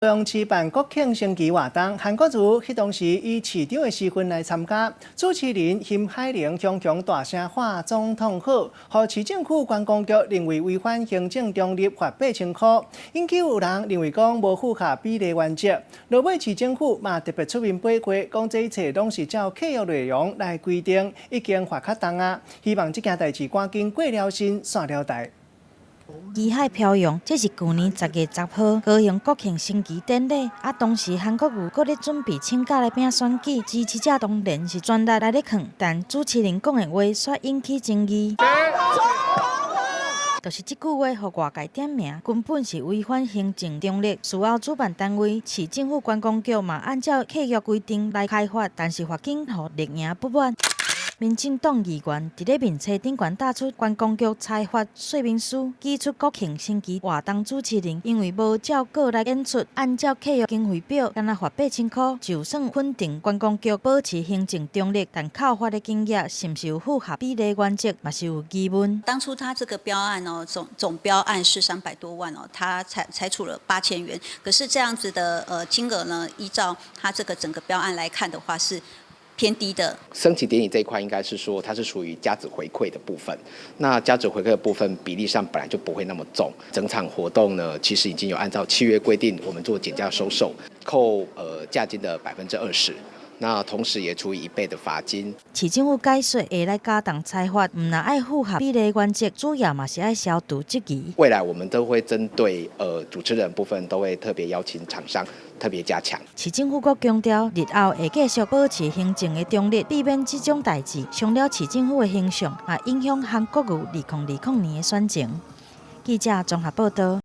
高雄市办国庆升旗活动，韩国瑜迄当时以市长的身份来参加，主持人辛海玲强大声喊总统好，互市政府观光局认为违反行政中立，罚8,000块，引起有人认为讲无符合比例原则。落尾市政府嘛特别出面驳回，讲这一切拢是照契约内容来规定，已经罚较重啊。希望这件代志赶紧过了身，煞了代。 旗海飘扬，这是去年10月10号高雄国庆升旗典礼。当时韩国瑜搁咧准备请假来拼选举，支持者当然是全力来咧劝，但主持人讲的话却引起争议。就是这句话，互外界点名，根本是违反行政中立。事后主办单位市政府观光局嘛按照契约规定来开发，但是罚金互立营不满。 民进党议员伫咧面册顶悬打出观光局裁罚说明书，指出国庆升旗活动主持人因为无照稿来演出，按照契约经费表，干那罚8,000块，就算肯定观光局保持行政中立，但扣罚的金额是不是有符合比例原则，嘛是有疑问。当初他这个标案哦，总标案是300多万哦，他裁处了8,000元，可是这样子的金额呢，依照他这个整个标案来看的话是 偏低的升旗典礼这一块，应该是说它是属于加值回馈的部分。那加值回馈的部分比例上本来就不会那么重。整场活动呢，其实已经有按照契约规定，我们做减价收受，扣价金的20%。 那同时也处以1倍的罚金。市政府解说会来加重裁罚，唔那爱符合比例原则，主要嘛是爱消除质疑。未来我们都会针对主持人部分，都会特别邀请厂商特别加强。市政府阁强调，日后会继续保持行政的中立，避免这种代志伤了市政府的形象，也影响韩国瑜2020年的选情。记者综合报道。